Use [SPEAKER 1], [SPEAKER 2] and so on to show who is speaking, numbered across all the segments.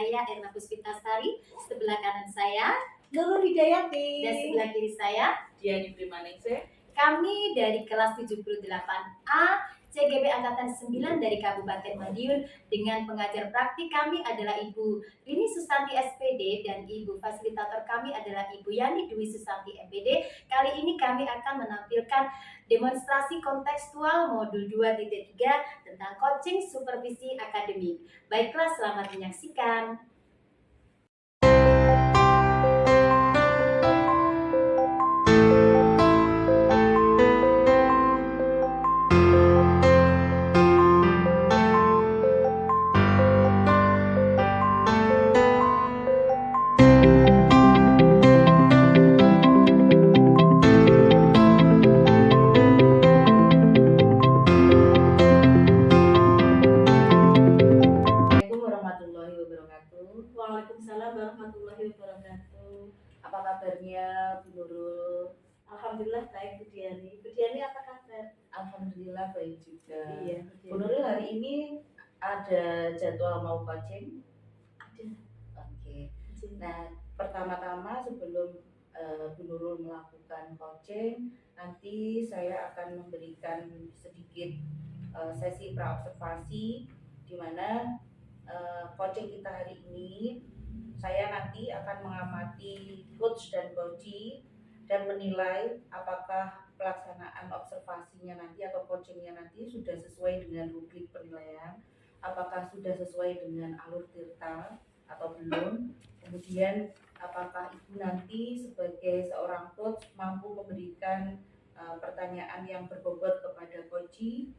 [SPEAKER 1] saya Erna Puspitasari, sebelah kanan saya
[SPEAKER 2] Nurul Hidayati,
[SPEAKER 1] dan sebelah kiri saya
[SPEAKER 3] Diani Primaningsih.
[SPEAKER 1] Kami dari kelas 78A CGB Angkatan 9 dari Kabupaten Madiun dengan pengajar praktik kami adalah Ibu Rini Susanti SPD dan Ibu fasilitator kami adalah Ibu Yani Dwi Susanti MPD. Kali ini kami akan menampilkan demonstrasi kontekstual modul 2.3 tentang coaching supervisi akademik. Baiklah, selamat menyaksikan.
[SPEAKER 2] Waalaikumsalam warahmatullahi wabarakatuh.
[SPEAKER 3] Apa kabarnya Bu Nurul?
[SPEAKER 2] Alhamdulillah baik Bu Diani. Bu Diani apa kabar?
[SPEAKER 3] Alhamdulillah baik juga.
[SPEAKER 2] Iya,
[SPEAKER 3] Bu Nurul hari ini ada jadwal mau coaching?
[SPEAKER 2] Ada.
[SPEAKER 3] Oke. Nah, pertama-tama sebelum Bu Nurul melakukan coaching, nanti saya akan memberikan sedikit sesi praobservasi di mana coaching kita hari ini saya nanti akan mengamati coach dan coachee dan menilai apakah pelaksanaan observasinya nanti atau coachingnya nanti sudah sesuai dengan rubrik penilaian, apakah sudah sesuai dengan alur tirta atau belum, kemudian apakah ibu nanti sebagai seorang coach mampu memberikan pertanyaan yang berbobot kepada coachee.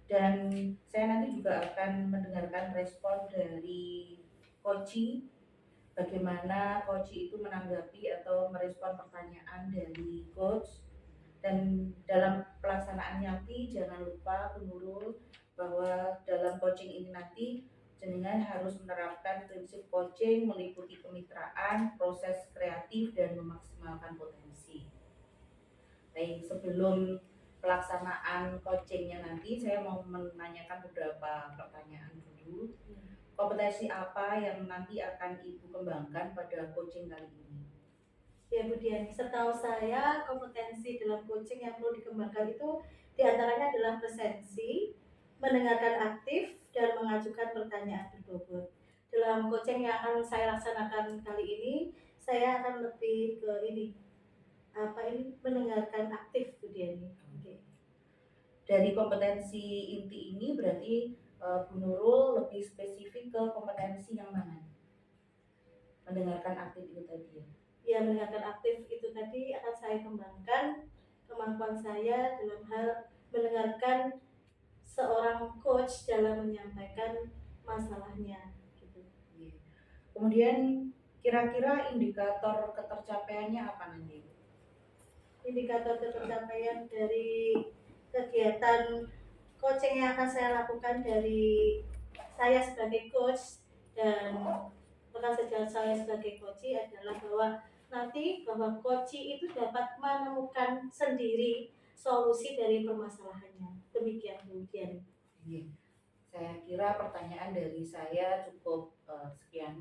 [SPEAKER 3] Dan saya nanti juga akan mendengarkan respon dari coachee, bagaimana coachee itu menanggapi atau merespon pertanyaan dari coach. Dan dalam pelaksanaan nanti jangan lupa Bu Nurul bahwa dalam coaching ini nanti jenengan harus menerapkan prinsip coaching meliputi kemitraan, proses kreatif, dan memaksimalkan potensi. Baik, sebelum pelaksanaan coachingnya nanti saya mau menanyakan beberapa pertanyaan dulu. Kompetensi apa yang nanti akan Ibu kembangkan pada coaching kali ini?
[SPEAKER 2] Ya Bu Diani, setahu saya kompetensi dalam coaching yang perlu dikembangkan itu diantaranya adalah presensi, mendengarkan aktif, dan mengajukan pertanyaan berbobot. Dalam coaching yang akan saya laksanakan kali ini, saya akan lebih ke mendengarkan aktif Bu Diani. Okay.
[SPEAKER 3] Dari kompetensi inti ini berarti Bu Nurul lebih spesifik ke kompetensi yang mana? Mendengarkan aktif itu tadi ya?
[SPEAKER 2] Ya, mendengarkan aktif itu tadi akan saya kembangkan kemampuan saya dalam hal mendengarkan seorang coach dalam menyampaikan masalahnya gitu.
[SPEAKER 3] Kemudian kira-kira indikator ketercapaiannya apa nanti?
[SPEAKER 2] Indikator ketercapaian dari kegiatan coaching yang akan saya lakukan dari saya sebagai coach dan rekan sejawat saya sebagai coachee adalah bahwa coachee itu dapat menemukan sendiri solusi dari permasalahannya. Demikian kemudian.
[SPEAKER 3] Saya kira pertanyaan dari saya cukup sekian.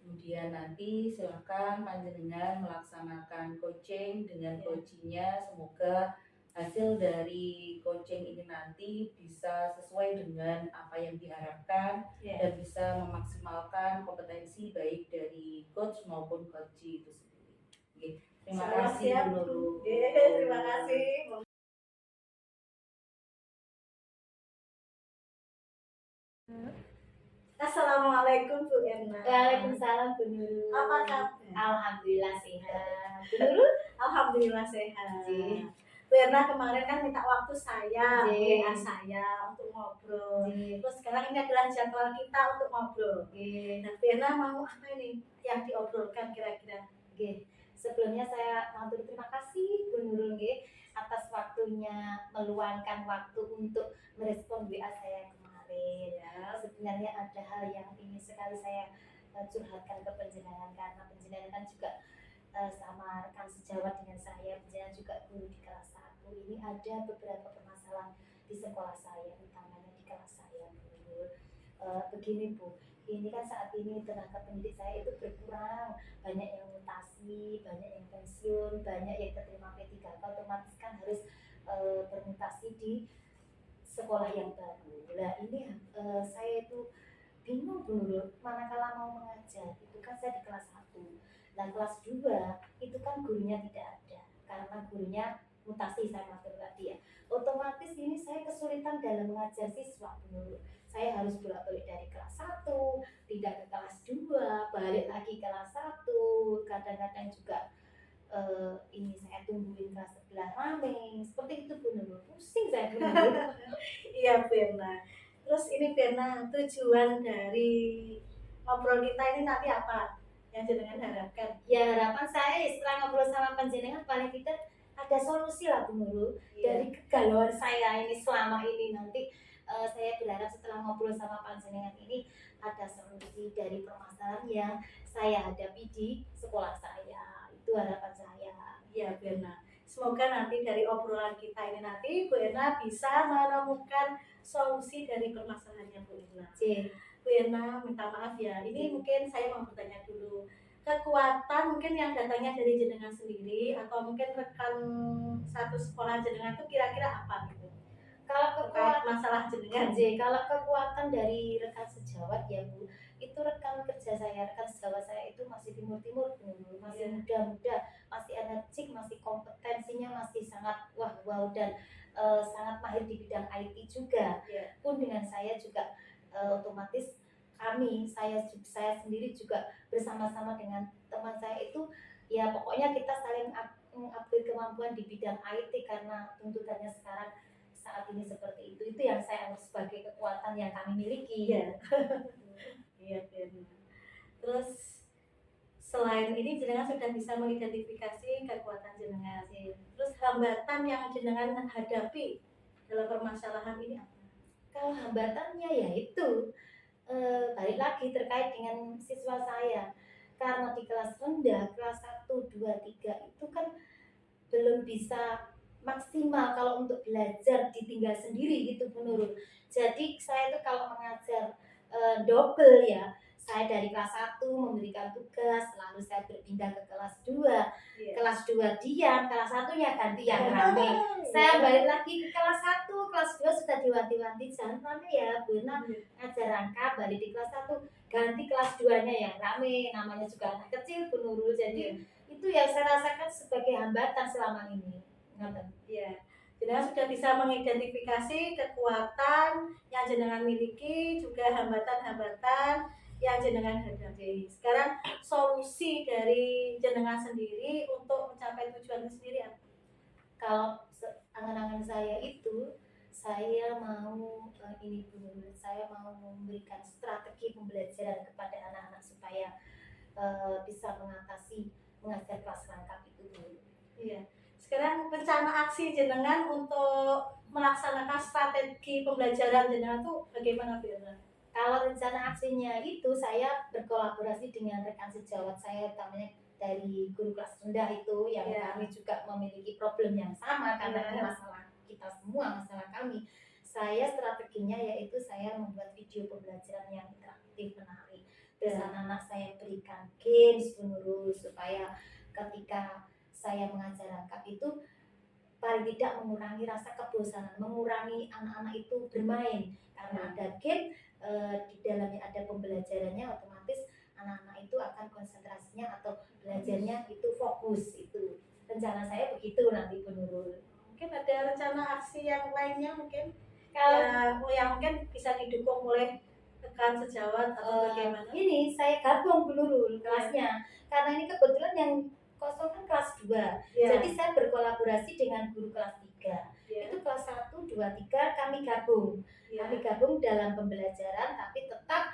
[SPEAKER 3] Kemudian nanti silakan panjenengan melaksanakan coaching dengan coachingnya. Semoga hasil dari coaching ini nanti bisa sesuai dengan apa yang diharapkan dan bisa memaksimalkan kompetensi baik dari coach maupun coachee itu sendiri. Terima kasih Bu Nurul.
[SPEAKER 2] Terima kasih. Assalamualaikum Bu Erna.
[SPEAKER 1] Waalaikumsalam Bu Nurul.
[SPEAKER 2] Apa kabar?
[SPEAKER 1] Alhamdulillah sehat. Bu Nurul?
[SPEAKER 2] Alhamdulillah sehat. Bu Erna kemarin kan minta waktu saya, WA saya untuk ngobrol. Terus sekarang ini adalah jadwal kita untuk ngobrol. Nah, Bu Erna mau apa ini yang diobrolkan kira-kira?
[SPEAKER 1] Sebelumnya saya mau terima kasih Bu Nurul atas waktunya meluangkan waktu untuk merespon WA saya kemarin. Sebenarnya ada hal yang ingin sekali saya curhatkan ke penjenengan karena penjenengan juga sama rekan sejawat dengan saya, penjenengan juga guru di kelas 1. Ini ada beberapa permasalahan di sekolah saya, utamanya di kelas saya Bu Nurul. Begini Bu, ini kan saat ini tenaga pendidik saya itu berkurang, banyak yang mutasi, banyak yang pensiun, banyak yang terima P3K, otomatis kan harus bermutasi di sekolah yang baru. Nah ini saya itu bingung dulu manakala mau mengajar, itu kan saya di kelas 1. Nah kelas 2 itu kan gurunya tidak ada karena gurunya mutasi, saya maksud tadi ya. Otomatis ini saya kesulitan dalam mengajar siswa dulu. Saya harus bolak-balik dari kelas 1 pindah ke kelas 2, balik lagi kelas 1. Kadang-kadang juga ini saya tungguin kelas sebelah rame. Seperti itu Bu Nurul. Pusing saya Bu Nurul.
[SPEAKER 2] Iya Firna. Terus ini Firna, tujuan dari ngobrol kita ini nanti apa yang jenengan harapkan?
[SPEAKER 1] Ya harapan saya setelah ngobrol sama panjenengan paling tidak ada solusi lah Bu Nurul dari kegalauan saya ini selama ini. Nanti saya berharap setelah ngobrol sama panjenengan ini ada solusi dari permasalahan yang saya hadapi di sekolah saya. Itu harapan saya.
[SPEAKER 2] Iya Bu Erna. Semoga nanti dari obrolan kita ini nanti Bu Erna bisa menemukan solusi dari permasalahannya Bu Erna.
[SPEAKER 1] Oke.
[SPEAKER 2] Bu Erna minta maaf ya, ini mungkin saya mau bertanya dulu. Kekuatan mungkin yang datangnya dari jenengan sendiri atau mungkin rekan satu sekolah jenengan itu kira-kira apa gitu?
[SPEAKER 1] Kalau
[SPEAKER 2] Terkait
[SPEAKER 1] kekuatan
[SPEAKER 2] masalah jenengan.
[SPEAKER 1] kalau kekuatan dari rekan sejawat ya Bu, itu rekan kerja saya, rekan sejawat saya itu masih timur-timur Bu, masih
[SPEAKER 2] Iya.
[SPEAKER 1] muda-muda, masih energik, masih kompetensinya masih sangat wow dan sangat mahir di bidang IT juga.
[SPEAKER 2] Iya.
[SPEAKER 1] Pun dengan saya juga otomatis saya sendiri juga bersama-sama dengan teman saya itu ya pokoknya kita saling upgrade kemampuan di bidang IT karena tuntutannya sekarang saat ini seperti itu yang saya anggap sebagai kekuatan yang kami miliki.
[SPEAKER 2] Iya. Iya Firna. Terus selain ini jenengan sudah bisa mengidentifikasi kekuatan jenengan. Terus hambatan yang jenengan hadapi dalam permasalahan ini apa?
[SPEAKER 1] Kalau hambatannya ya itu balik lagi terkait dengan siswa saya karena di kelas rendah kelas 1, 2, 3 itu kan belum bisa maksimal kalau untuk belajar ditinggal sendiri gitu menurut. Jadi saya itu kalau mengajar double ya. Saya dari kelas 1 memberikan tugas, lalu saya berpindah ke kelas 2.
[SPEAKER 2] Iya.
[SPEAKER 1] Kelas 2 diam, kelas 1-nya ganti yang rame. Saya balik lagi ke kelas 1, kelas 2 sudah diwanti-wanti jangan rame ya Bu Nah, ngajar rangka balik di kelas 1 ganti kelas 2-nya yang rame, namanya juga anak kecil Bu Nurul. Jadi itu yang saya rasakan sebagai hambatan selama ini.
[SPEAKER 2] Iya. Jenengan sudah bisa mengidentifikasi kekuatan yang jenengan miliki, juga hambatan-hambatan yang jenengan hadapi. Sekarang solusi dari jenengan sendiri untuk mencapai tujuan itu sendiri apa?
[SPEAKER 1] Kalau angan-angan saya itu saya mau saya mau memberikan strategi pembelajaran kepada anak-anak supaya bisa mengajar kelas rangkap itu dulu.
[SPEAKER 2] Iya. Sekarang rencana aksi jenengan untuk melaksanakan strategi pembelajaran jenengan itu bagaimana Firna?
[SPEAKER 1] Kalau rencana aksinya itu saya berkolaborasi dengan rekan sejawat saya utamanya dari guru kelas rendah itu yang kami juga memiliki problem yang sama karena ini masalah kita semua, masalah kami. Saya strateginya yaitu saya membuat video pembelajaran yang interaktif menarik. Terus anak-anak saya berikan games menurut supaya ketika saya mengajar rangkap itu paling tidak mengurangi rasa kebosanan, mengurangi anak-anak itu bermain karena ada game di dalamnya ada pembelajarannya, otomatis anak-anak itu akan konsentrasinya atau belajarnya itu fokus. Itu rencana saya begitu nanti Bu Nurul.
[SPEAKER 2] Mungkin ada rencana aksi yang lainnya mungkin
[SPEAKER 1] Kalau
[SPEAKER 2] yang mungkin bisa didukung oleh rekan sejawat atau bagaimana?
[SPEAKER 1] Ini saya gabung Bu Nurul kelasnya karena ini kebetulan yang kosong kan kelas 2. Jadi saya berkolaborasi dengan guru kelas 3. Itu kelas 1, 2, 3 kami gabung. Kami gabung dalam pembelajaran tapi tetap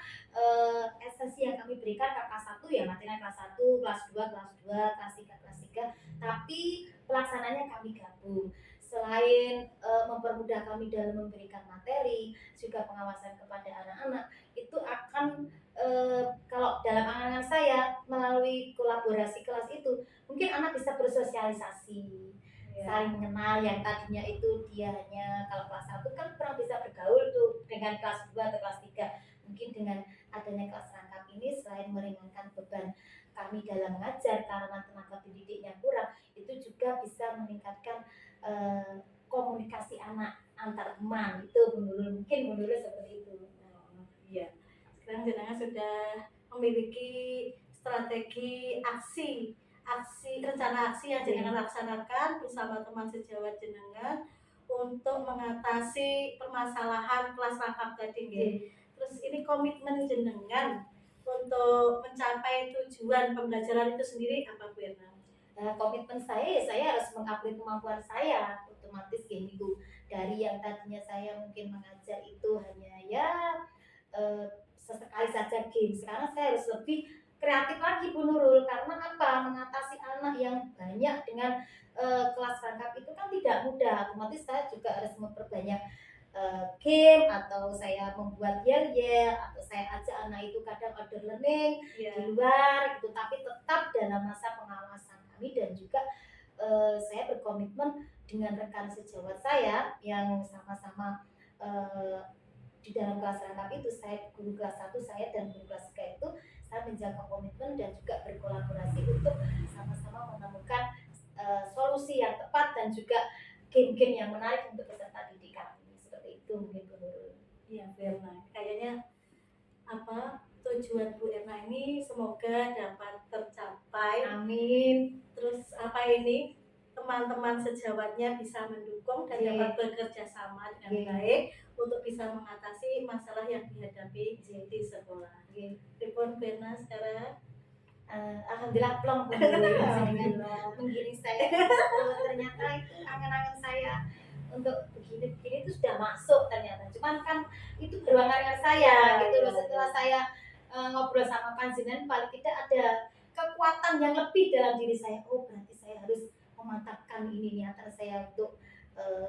[SPEAKER 1] esensi yang kami berikan ke kelas 1 ya materi kelas 1, kelas 2, kelas 2, kelas 3, kelas 3, tapi pelaksananya kami gabung. Selain mempermudah kami dalam memberikan materi, juga pengawasan kepada anak-anak, itu akan kalau dalam angan saya melalui kolaborasi kelas itu mungkin anak bisa bersosialisasi, saling mengenal yang tadinya itu dia hanya kalau kelas 1 kan kurang bisa bergaul tuh dengan kelas 2 atau kelas 3, mungkin dengan adanya kelas rangkap ini selain meringankan beban kami dalam mengajar karena tenaga pendidiknya kurang, itu juga bisa meningkatkan komunikasi anak antar teman itu mungkin menurut seperti itu.
[SPEAKER 2] Iya. Sekarang jenengan sudah memiliki strategi rencana aksi yang jenengan laksanakan bersama teman sejawat jenengan untuk mengatasi permasalahan kelas rangkap tadi nggih. Terus ini komitmen jenengan untuk mencapai tujuan pembelajaran itu sendiri apa Bu Erna?
[SPEAKER 1] Komitmen saya harus mengupgrade kemampuan saya, otomatis kayak gitu. Dari yang tadinya saya mungkin mengajar itu hanya ya sesekali saja game, sekarang saya harus lebih kreatif lagi Bu Nurul, karena apa? Mengatasi anak yang banyak dengan kelas rangkap itu kan tidak mudah. Otomatis saya juga harus memperbanyak game, atau saya membuat yel-yel, atau saya ajak anak itu kadang order learning di luar gitu, tapi tetap dalam masa pengawasan kami. Dan juga saya berkomitmen dengan rekan sejawat saya yang sama-sama di dalam kelas rangkap itu, saya guru kelas 1 saya dan guru kelas 3 itu saya menjaga komitmen dan juga berkolaborasi untuk sama-sama menemukan solusi yang tepat dan juga game-game yang menarik untuk peserta didik kami. Seperti itu mungkin Bu Nurul.
[SPEAKER 2] Iya Bu Erna, kayaknya tujuan Bu Erna ini semoga dapat tercapai.
[SPEAKER 1] Amin.
[SPEAKER 2] Terus teman-teman sejawatnya bisa mendukung dan dapat bekerja sama dengan baik untuk bisa mengatasi masalah yang dihadapi di sekolah. Pripun Bu Erna sekarang?
[SPEAKER 1] Alhamdulillah plong dengan menggiring saya. Ternyata itu angan-angan saya untuk begini-begini itu sudah masuk ternyata. Cuman kan itu beruang-angan saya gitu loh. Setelah saya ngobrol sama panjenengan, paling tidak ada kekuatan yang lebih dalam diri saya. Oh, berarti saya harus memantapkan ini nih antara saya untuk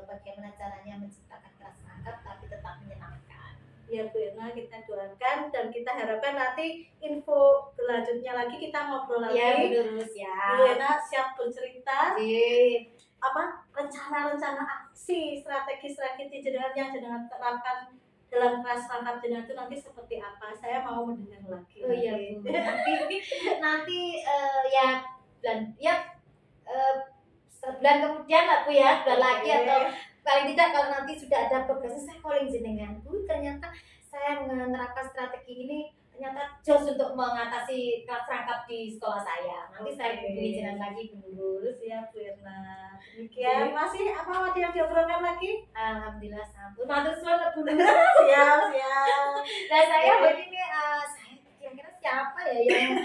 [SPEAKER 1] bagaimana caranya menciptakan kelas rangkap tapi tetap menyenangkan.
[SPEAKER 2] Ya Bu Erna, kita doakan dan kita harapkan nanti info selanjutnya lagi kita ngobrol lagi.
[SPEAKER 1] Ya, betul siap.
[SPEAKER 2] Bu Erna siap bercerita. Rencana-rencana aksi, strategi-strategi jenengan yang jenengan terapkan dalam kelas rangkap jenengan itu nanti seperti apa? Saya mau mendengar lagi.
[SPEAKER 1] Oh iya Bu. Nanti sebulan kemudian lah Bu ya, bulan lagi atau paling tidak kalau nanti sudah ada progres saya calling jenengan. Bu, ternyata saya menerapkan strategi ini ternyata jos untuk mengatasi kelas rangkap di sekolah saya. Nanti saya hubungi jenengan lagi Bu Nurul.
[SPEAKER 2] Siap Bu Erna. Demikian masih apa yang diobrolkan lagi?
[SPEAKER 1] Alhamdulillah sampun. Matur suwun Bu Nurul.
[SPEAKER 2] Siap.
[SPEAKER 1] Nah saya begini, saya kira-kira siapa ya yang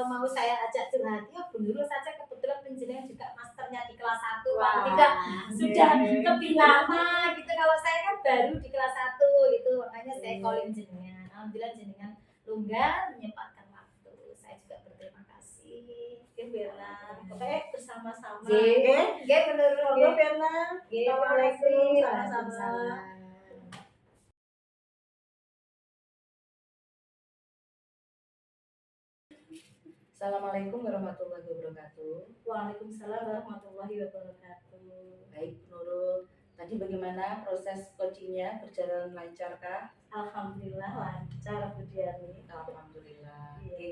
[SPEAKER 1] mau saya ajak curhat? Ya Bu Nurul saja, kebetulan penjenengan juga masternya di kelas 1. Paling tidak sudah lebih lama gitu. Kalau saya kan baru di kelas 1 gitu, makanya saya calling jenengan. Alhamdulillah jenengan longgar menyempatkan waktu. Saya juga berterima kasih.
[SPEAKER 2] Oke Bu Erna, pokoknya bersama-sama.
[SPEAKER 1] Oke, menurut
[SPEAKER 2] Bu Erna.
[SPEAKER 1] Assalamualaikum.
[SPEAKER 2] Sama-sama.
[SPEAKER 3] Assalamualaikum warahmatullahi wabarakatuh.
[SPEAKER 2] Waalaikumsalam warahmatullahi wabarakatuh.
[SPEAKER 3] Baik Bu Nurul, tadi bagaimana proses coachingnya, berjalan lancarkah?
[SPEAKER 2] Alhamdulillah lancar Bu Diani.
[SPEAKER 3] Alhamdulillah.
[SPEAKER 2] Iya.
[SPEAKER 3] Oke.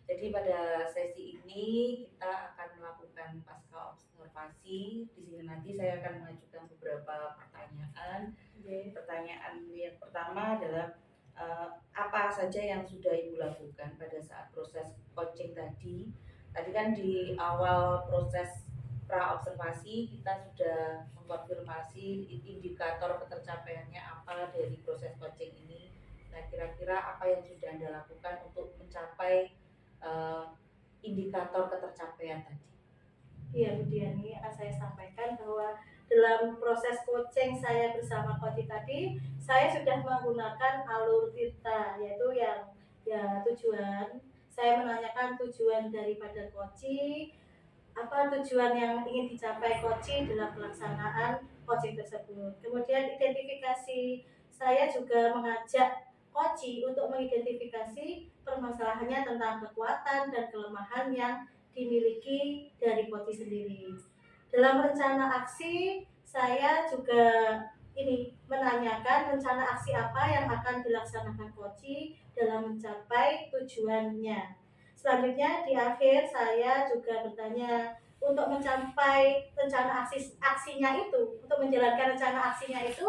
[SPEAKER 3] Jadi pada sesi ini kita akan melakukan pasca observasi. Di sini nanti saya akan mengajukan beberapa pertanyaan. Pertanyaan yang pertama adalah apa saja yang sudah Ibu lakukan pada saat proses coaching tadi? Tadi kan di awal proses pra observasi kita sudah mengkonfirmasi indikator ketercapaiannya apa dari proses coaching ini. Nah, kira-kira apa yang sudah Anda lakukan untuk mencapai indikator ketercapaian tadi?
[SPEAKER 2] Iya Bu Diani, akan saya sampaikan bahwa dalam proses coaching saya bersama coach tadi, saya sudah menggunakan alur Tirta, yaitu yang tujuan. Saya menanyakan tujuan daripada coaching, apa tujuan yang ingin dicapai coaching dalam pelaksanaan coaching tersebut. Kemudian identifikasi, saya juga mengajak coaching untuk mengidentifikasi permasalahannya tentang kekuatan dan kelemahan yang dimiliki dari coaching sendiri. Dalam rencana aksi, saya juga menanyakan rencana aksi apa yang akan dilaksanakan coaching dalam mencapai tujuannya. Selanjutnya di akhir saya juga bertanya, untuk mencapai rencana aksinya itu, untuk menjalankan rencana aksinya itu,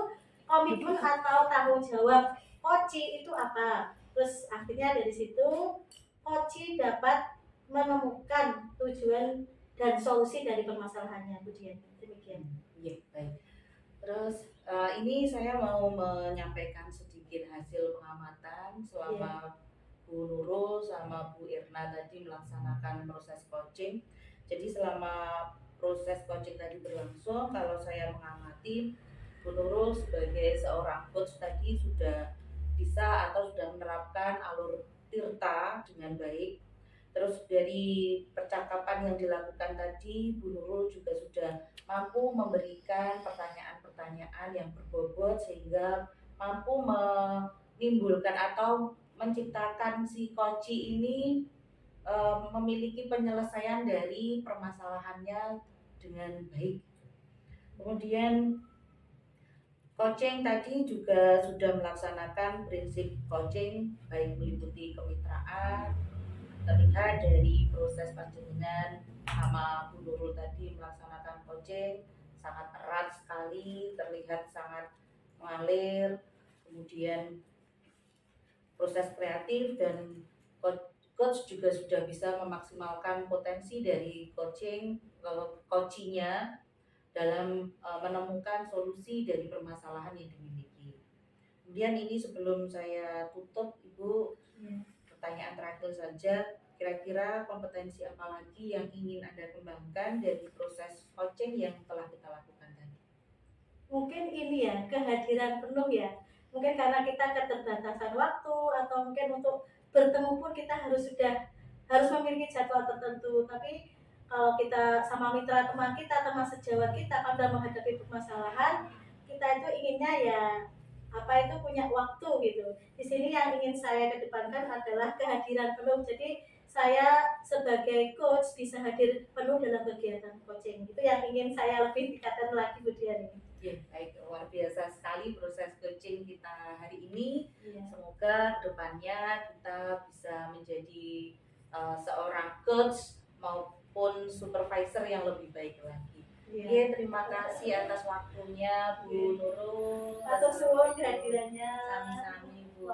[SPEAKER 2] komitmen atau tanggung jawab Koci itu apa? Terus akhirnya dari situ Koci dapat menemukan tujuan dan solusi dari permasalahannya, Bu Dian. Demikian.
[SPEAKER 3] Iya, baik. Terus ini saya mau menyampaikan sedikit hasil pengamatan selama Bu Nurul sama Bu Irna tadi melaksanakan proses coaching. Jadi selama proses coaching tadi berlangsung, kalau saya mengamati Bu Nurul sebagai seorang coach tadi sudah bisa atau sudah menerapkan alur tirta dengan baik. Terus dari percakapan yang dilakukan tadi, Bu Nurul juga sudah mampu memberikan pertanyaan-pertanyaan yang berbobot sehingga mampu menimbulkan atau menciptakan si Koci ini memiliki penyelesaian dari permasalahannya dengan baik. Kemudian coaching tadi juga sudah melaksanakan prinsip coaching baik meliputi kemitraan, terlihat dari proses panjenengan sama Bu Nurul tadi melaksanakan coaching sangat erat sekali, terlihat sangat mengalir, kemudian proses kreatif dan coach juga sudah bisa memaksimalkan potensi dari coachingnya dalam menemukan solusi dari permasalahan yang dimiliki. Kemudian ini sebelum saya tutup Ibu, pertanyaan terakhir saja, kira-kira kompetensi apa lagi yang ingin Anda kembangkan dari proses coaching yang telah kita lakukan tadi?
[SPEAKER 2] Mungkin ini ya, kehadiran penuh ya. Mungkin karena kita keterbatasan waktu atau mungkin untuk bertemu pun kita harus memiliki jadwal tertentu. Tapi kalau kita sama mitra teman kita, teman sejawat kita, pada menghadapi permasalahan, kita itu inginnya ya apa itu punya waktu gitu. Di sini yang ingin saya kedepankan adalah kehadiran penuh. Jadi saya sebagai coach bisa hadir penuh dalam kegiatan coaching. Itu yang ingin saya lebih tingkatkan lagi, Bu Dian.
[SPEAKER 3] Ya, baik, luar biasa sekali proses coaching kita hari ini.
[SPEAKER 2] Iya.
[SPEAKER 3] Semoga kedepannya kita bisa menjadi seorang coach maupun supervisor yang lebih baik lagi.
[SPEAKER 2] Iya.
[SPEAKER 3] Terima kasih atas waktunya Bu Nurul.
[SPEAKER 2] Atur suwun kehadirannya.
[SPEAKER 3] Sami-sami Bu.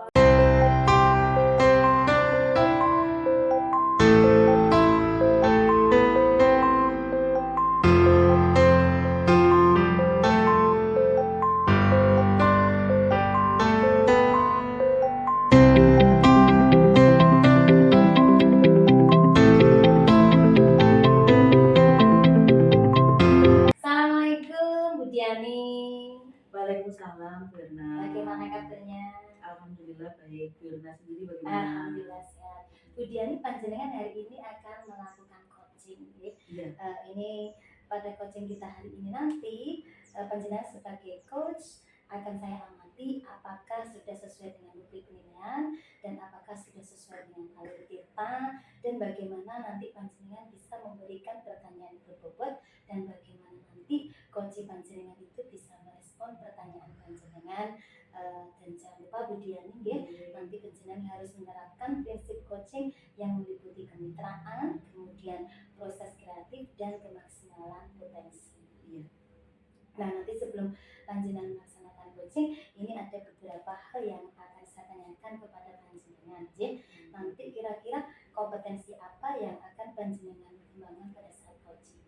[SPEAKER 1] Assalamualaikum Bu Diani.
[SPEAKER 3] Waalaikumsalam Bu Irna.
[SPEAKER 1] Bagaimana kabarnya?
[SPEAKER 3] Alhamdulillah baik. Bu Irna sendiri bagaimana?
[SPEAKER 1] Alhamdulillah sehat. Bu Diani, panjenengan hari ini akan melakukan coaching.
[SPEAKER 3] Iya.
[SPEAKER 1] Ini pada coaching kita hari ini nanti, panjenengan sebagai coach akan saya amati apakah sudah sesuai dengan bukti penilaian dan apakah sudah sesuai dengan alur tirta, dan bagaimana nanti panjenengan bisa memberikan pertanyaan berbobot dan bagaimana nanti coaching panjenengan itu bisa merespon pertanyaan panjenengan. Dan jangan lupa Bu Diani, nanti panjenengan harus menerapkan prinsip coaching yang meliputi kemitraan, kemudian proses kreatif dan kemaksimalan potensi.
[SPEAKER 3] Iya.
[SPEAKER 1] Nah, nanti sebelum panjenengan melaksanakan coaching, ini ada beberapa hal yang akan saya tanyakan kepada panjenengan. Nanti kira-kira kompetensi apa yang akan panjenengan kembangkan pada saat coaching?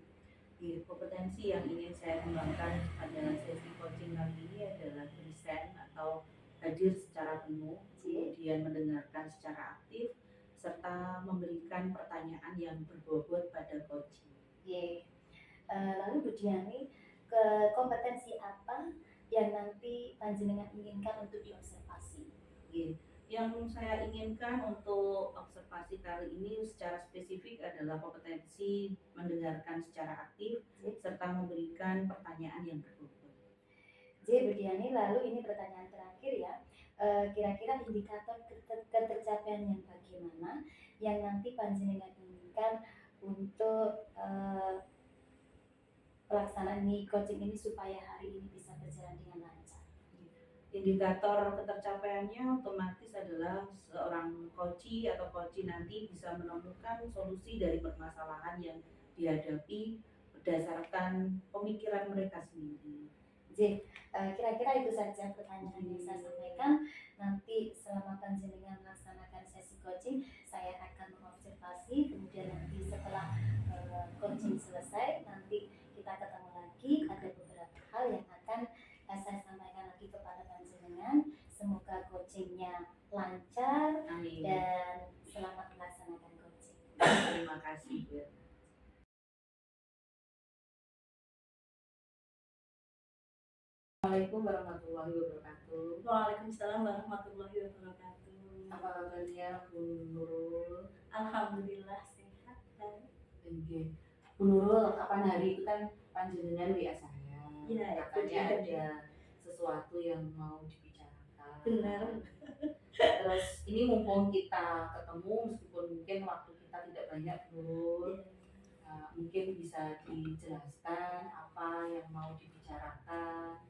[SPEAKER 3] Kompetensi yang ingin saya kembangkan pada sesi coaching kali ini adalah present atau hadir secara penuh, kemudian mendengarkan secara aktif, serta memberikan pertanyaan yang berbobot pada coaching.
[SPEAKER 1] Lalu Bu Diani, kompetensi apa yang nanti panjenengan inginkan untuk diobservasi?
[SPEAKER 3] Yang saya inginkan untuk observasi kali ini secara spesifik adalah kompetensi mendengarkan secara aktif serta memberikan pertanyaan yang berbobot.
[SPEAKER 1] Bu Diani, lalu ini pertanyaan terakhir ya. Kira-kira indikator ketercapaian yang bagaimana yang nanti panjenengan inginkan untuk pelaksanaan coaching ini supaya hari ini bisa berjalan dengan lancar?
[SPEAKER 3] Indikator ketercapaiannya otomatis adalah seorang coach atau coach nanti bisa menemukan solusi dari permasalahan yang dihadapi berdasarkan pemikiran mereka sendiri.
[SPEAKER 1] Kira-kira itu saja pertanyaan yang saya sampaikan. Nanti selama panjenengan melaksanakan sesi coaching, saya akan mengobservasi. Kemudian nanti setelah coaching selesai, nanti kita ketemu lagi. Ada beberapa hal yang akan saya sampaikan lagi kepada panjenengan. Semoga coachingnya lancar.
[SPEAKER 3] Amin.
[SPEAKER 1] Dan selamat melaksanakan coaching.
[SPEAKER 3] Terima kasih, Bu. Assalamualaikum warahmatullahi wabarakatuh.
[SPEAKER 2] Waalaikumsalam warahmatullahi wabarakatuh.
[SPEAKER 3] Apa kabarnya Bu Nurul?
[SPEAKER 2] Alhamdulillah sehat dan
[SPEAKER 3] Oke. Bu Nurul, kapan hari itu kan panjenengan WA saya.
[SPEAKER 2] Iya,
[SPEAKER 3] Katanya
[SPEAKER 2] betul.
[SPEAKER 3] ada sesuatu yang mau dibicarakan.
[SPEAKER 2] Benar.
[SPEAKER 3] Terus ini mumpung kita ketemu, meskipun mungkin waktu kita tidak banyak, Bu Nurul, mungkin bisa dijelaskan apa yang mau dibicarakan.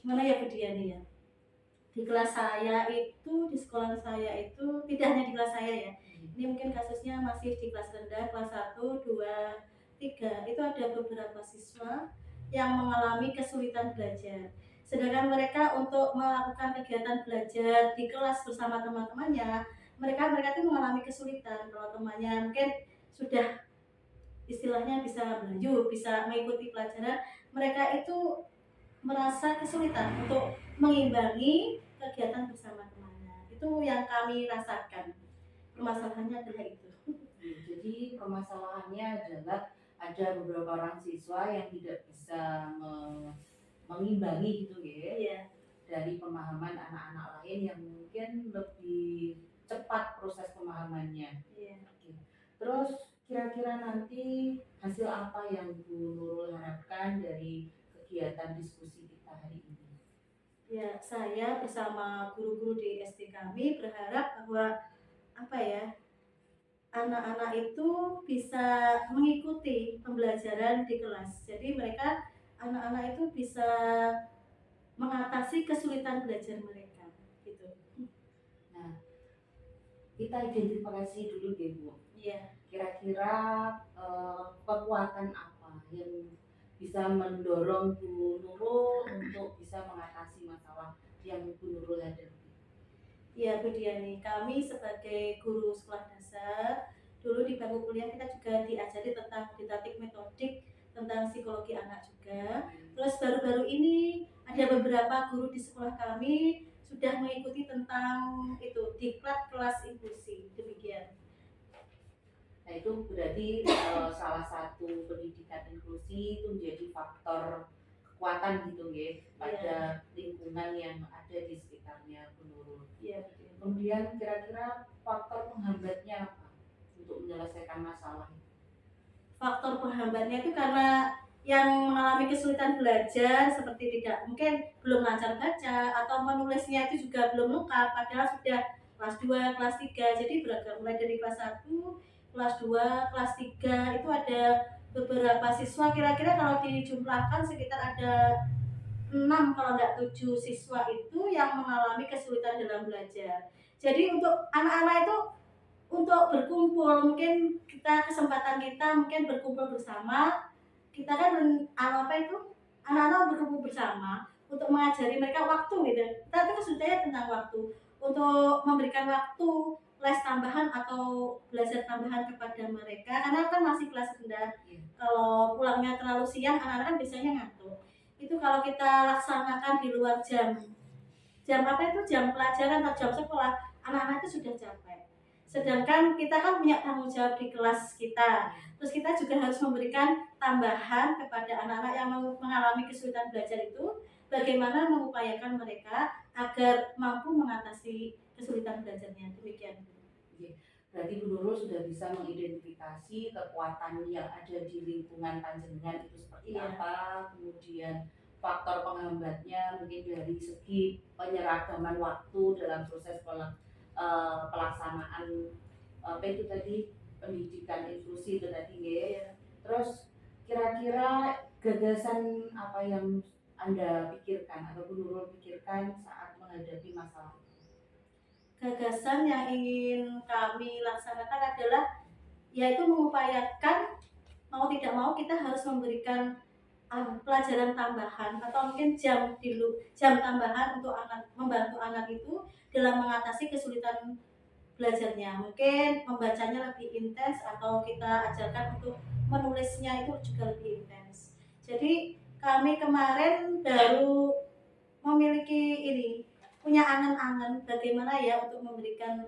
[SPEAKER 2] Gimana ya Bu Diani ya? Di kelas saya itu, di sekolah saya itu, tidak hanya di kelas saya ya. Ini mungkin kasusnya masih di kelas rendah, kelas 1, 2, 3. Itu ada beberapa siswa yang mengalami kesulitan belajar. Sedangkan mereka untuk melakukan kegiatan belajar di kelas bersama teman-temannya, mereka itu mengalami kesulitan. Kalau temannya mungkin sudah istilahnya bisa melaju, bisa mengikuti pelajaran, mereka itu merasa kesulitan untuk mengimbangi kegiatan bersama temannya. Itu yang kami rasakan. Permasalahannya adalah itu.
[SPEAKER 3] Jadi permasalahannya adalah ada beberapa orang siswa yang tidak bisa mengimbangi gitu ya,
[SPEAKER 2] Iya.
[SPEAKER 3] dari pemahaman anak-anak lain yang mungkin lebih cepat proses pemahamannya.
[SPEAKER 2] Iya.
[SPEAKER 3] Terus kira-kira nanti hasil apa yang Bu Nurul harapkan dari kegiatan diskusi kita hari ini?
[SPEAKER 2] Ya, saya bersama guru-guru di SD kami berharap bahwa anak-anak itu bisa mengikuti pembelajaran di kelas. Jadi anak-anak itu bisa mengatasi kesulitan belajar mereka gitu.
[SPEAKER 3] Nah, kita identifikasi dulu deh Bu.
[SPEAKER 2] Iya.
[SPEAKER 3] Kira-kira kekuatan apa yang bisa mendorong Bu Nurul untuk bisa mengatasi masalah yang Bu Nurul hadapi?
[SPEAKER 2] Ya Bu Diani, kami sebagai guru sekolah dasar, dulu di bangku kuliah kita juga diajari tentang didaktik metodik, tentang psikologi anak juga. Terus baru-baru ini ada beberapa guru di sekolah kami sudah mengikuti tentang itu diklat kelas inklusi, demikian.
[SPEAKER 3] Nah itu berarti salah satu pendidikan inklusi itu menjadi faktor kekuatan gitu ya pada lingkungan yang ada di sekitarnya Bu Nurul.
[SPEAKER 2] Iya.
[SPEAKER 3] Kemudian kira-kira faktor penghambatnya apa untuk menyelesaikan masalah?
[SPEAKER 2] Faktor penghambatnya itu karena yang mengalami kesulitan belajar seperti mungkin belum lancar baca atau menulisnya itu juga belum lengkap padahal sudah kelas 2, kelas 3. Jadi beragam mulai dari kelas 1, kelas 2, kelas 3 itu ada beberapa siswa, kira-kira kalau dijumlahkan sekitar ada 6 kalau enggak 7 siswa itu yang mengalami kesulitan dalam belajar. Jadi untuk anak-anak itu untuk berkumpul, mungkin kesempatan kita mungkin berkumpul bersama, kita kan anak-anak berkumpul bersama untuk mengajari mereka waktu gitu. Kita itu kesulitannya tentang waktu, untuk memberikan waktu les tambahan atau belajar tambahan kepada mereka karena kan masih kelas rendah. Kalau pulangnya terlalu siang, anak-anak kan biasanya ngantuk. Itu kalau kita laksanakan di luar jam pelajaran atau jam sekolah, anak-anak itu sudah capek. Sedangkan kita kan punya tanggung jawab di kelas kita. Terus kita juga harus memberikan tambahan kepada anak-anak yang mengalami kesulitan belajar itu, bagaimana mengupayakan mereka agar mampu mengatasi kesulitan belajarnya. Demikian.
[SPEAKER 3] Berarti Bu Nurul sudah bisa mengidentifikasi kekuatan yang ada di lingkungan panjenengan itu seperti apa, kemudian faktor penghambatnya mungkin dari segi penyeragaman waktu dalam proses pelaksanaan apa itu tadi pendidikan inklusi itu tadi ya. Terus kira-kira gagasan apa yang Anda pikirkan atau Bu Nurul pikirkan saat menghadapi masalah itu?
[SPEAKER 2] Gagasan yang ingin kami laksanakan adalah yaitu mengupayakan mau tidak mau kita harus memberikan pelajaran tambahan atau mungkin jam tambahan untuk membantu anak itu dalam mengatasi kesulitan belajarnya. Mungkin membacanya lebih intens atau kita ajarkan untuk menulisnya itu juga lebih intens. Jadi kami kemarin baru memiliki punya angan-angan bagaimana ya untuk memberikan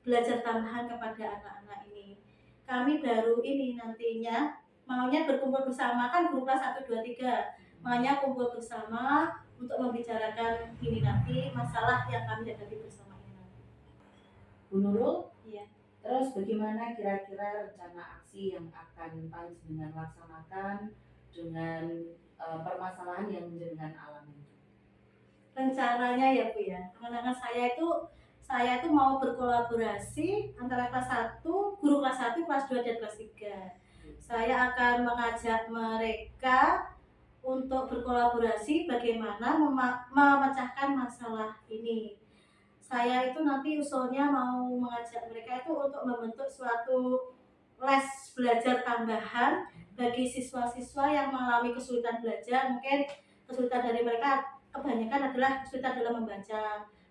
[SPEAKER 2] belajar tambahan kepada anak-anak ini. Kami baru nantinya maunya berkumpul bersama, kan guru kelas 1, 2, 3 maunya kumpul bersama untuk membicarakan nanti masalah yang kami hadapi bersama ini nanti.
[SPEAKER 3] Bu Nurul,
[SPEAKER 2] Iya.
[SPEAKER 3] terus bagaimana kira-kira rencana aksi yang akan panjenengan laksanakan dengan permasalahan yang jenengan alami?
[SPEAKER 2] Rencananya ya Bu ya, anak-anak saya itu mau berkolaborasi antara kelas 1, guru kelas 1, kelas 2 dan kelas 3. Saya akan mengajak mereka untuk berkolaborasi bagaimana memecahkan masalah ini. Saya itu nanti usulnya mau mengajak mereka itu untuk membentuk suatu les belajar tambahan bagi siswa-siswa yang mengalami kesulitan belajar. Mungkin kesulitan dari mereka kebanyakan adalah kesulitan dalam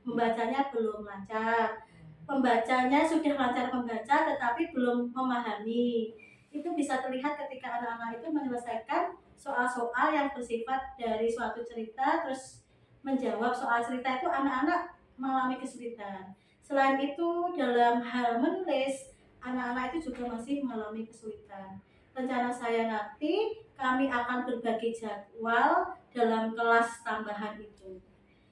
[SPEAKER 2] membacanya belum lancar, pembacanya sudah lancar membaca tetapi belum memahami. Itu bisa terlihat ketika anak-anak itu menyelesaikan soal-soal yang bersifat dari suatu cerita terus menjawab soal cerita itu anak-anak mengalami kesulitan. Selain itu dalam hal menulis anak-anak itu juga masih mengalami kesulitan. Rencana saya nanti kami akan berbagi jadwal dalam kelas tambahan itu.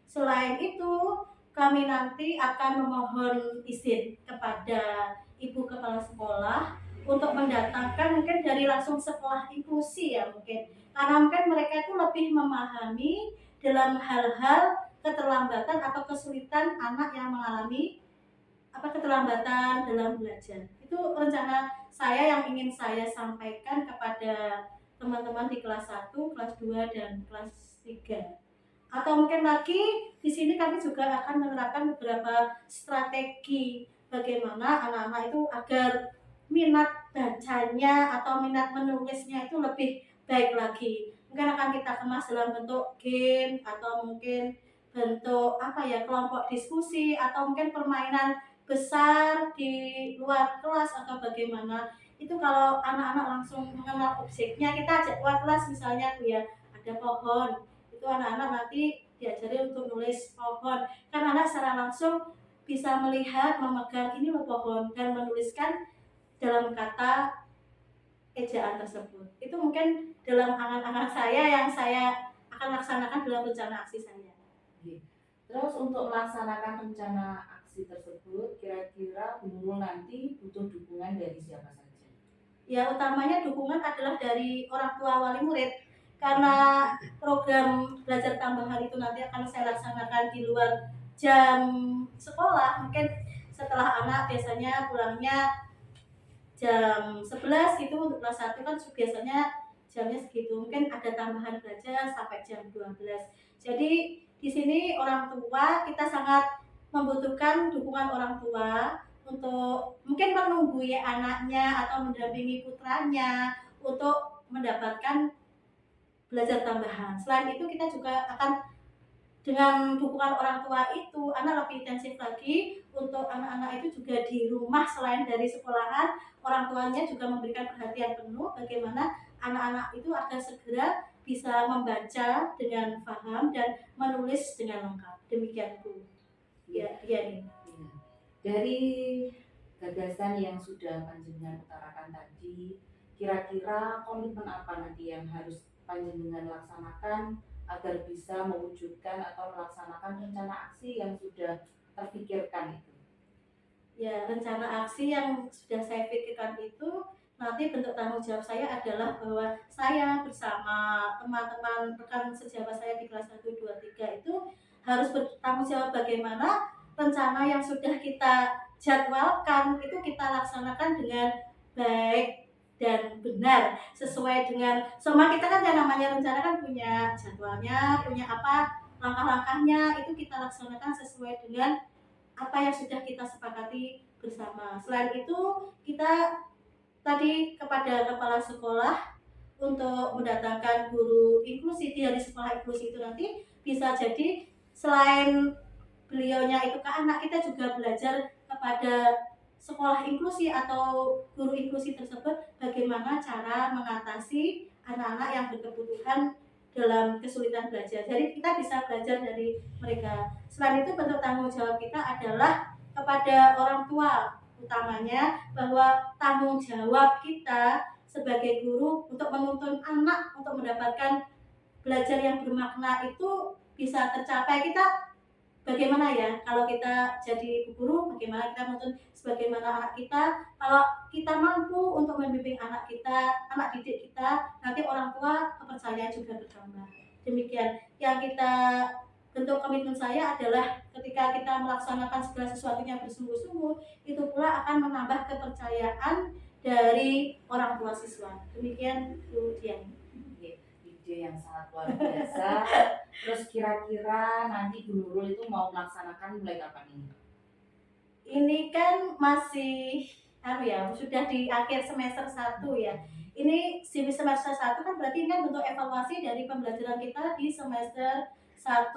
[SPEAKER 2] Selain itu, kami nanti akan memohon izin kepada Ibu Kepala Sekolah untuk mendatangkan mungkin dari langsung sekolah inklusi ya mungkin. Karena mungkin mereka itu lebih memahami dalam hal-hal keterlambatan atau kesulitan anak yang mengalami keterlambatan dalam belajar. Itu rencana saya yang ingin saya sampaikan kepada teman-teman di kelas 1, kelas 2 dan kelas 3. Atau mungkin lagi di sini kami juga akan menerapkan beberapa strategi bagaimana anak-anak itu agar minat bacanya atau minat menulisnya itu lebih baik lagi. Mungkin akan kita kemas dalam bentuk game atau mungkin bentuk kelompok diskusi atau mungkin permainan besar di luar kelas atau bagaimana. Itu kalau anak-anak langsung mengenal objeknya, kita ajak keluar kelas misalnya ya ada pohon, itu anak-anak nanti diajari untuk nulis pohon, kan anak secara langsung bisa melihat, memegang ini loh pohon dan menuliskan dalam kata ejaan tersebut. Itu mungkin dalam angan-angan saya yang saya akan laksanakan dalam rencana aksi saya.
[SPEAKER 3] Terus untuk melaksanakan rencana aksi tersebut, kira-kira Bu Nurul nanti butuh dukungan dari siapa saja?
[SPEAKER 2] Ya utamanya dukungan adalah dari orang tua wali murid. Karena program belajar tambahan itu nanti akan saya laksanakan di luar jam sekolah. Mungkin setelah anak biasanya pulangnya jam 11 gitu, untuk kelas 1 kan biasanya jamnya segitu. Mungkin ada tambahan belajar sampai jam 12. Jadi di sini orang tua kita sangat membutuhkan dukungan orang tua untuk mungkin menunggui anaknya atau mendampingi putranya untuk mendapatkan belajar tambahan. Selain itu kita juga akan dengan dukungan orang tua itu anak lebih intensif lagi untuk anak-anak itu juga di rumah selain dari sekolahan, orang tuanya juga memberikan perhatian penuh bagaimana anak-anak itu agar segera bisa membaca dengan paham dan menulis dengan lengkap. Demikian Bu. Ya, ini.
[SPEAKER 3] Dari gagasan yang sudah panjenengan utarakan tadi, kira-kira komitmen apa nanti yang harus panjenengan laksanakan agar bisa mewujudkan atau melaksanakan rencana aksi yang sudah terpikirkan itu?
[SPEAKER 2] Ya, rencana aksi yang sudah saya pikirkan itu nanti bentuk tanggung jawab saya adalah bahwa saya bersama teman-teman rekan sejawat saya di kelas 1, 2, 3 itu harus bertanggung jawab bagaimana rencana yang sudah kita jadwalkan itu kita laksanakan dengan baik dan benar sesuai dengan semua. Kita kan yang namanya rencana kan punya jadwalnya, punya apa langkah-langkahnya, itu kita laksanakan sesuai dengan apa yang sudah kita sepakati bersama. Selain itu, kita tadi kepada kepala sekolah untuk mendatangkan guru inklusi dari sekolah inklusi itu nanti bisa jadi selain beliaunya itu ke anak, kita juga belajar kepada sekolah inklusi atau guru inklusi tersebut bagaimana cara mengatasi anak-anak yang berkebutuhan dalam kesulitan belajar. Jadi kita bisa belajar dari mereka. Selain itu, bentuk tanggung jawab kita adalah kepada orang tua utamanya, bahwa tanggung jawab kita sebagai guru untuk menuntun anak untuk mendapatkan belajar yang bermakna itu bisa tercapai. Kita bagaimana ya kalau kita jadi guru, bagaimana kita menuntun sebagaimana anak kita. Kalau kita mampu untuk membimbing anak kita, anak didik kita, nanti orang tua kepercayaan juga bertambah. Demikian yang kita bentuk komitmen saya adalah ketika kita melaksanakan segala sesuatunya bersungguh-sungguh, itu pula akan menambah kepercayaan dari orang tua siswa. Demikian Bu Dian.
[SPEAKER 3] Ide yang sangat luar biasa. Terus kira-kira nanti Bu Nurul itu mau melaksanakan mulai kapan ini?
[SPEAKER 2] Ini kan masih sudah di akhir semester 1 ya. Ini semester 1 kan berarti ini kan bentuk evaluasi dari pembelajaran kita di semester 1.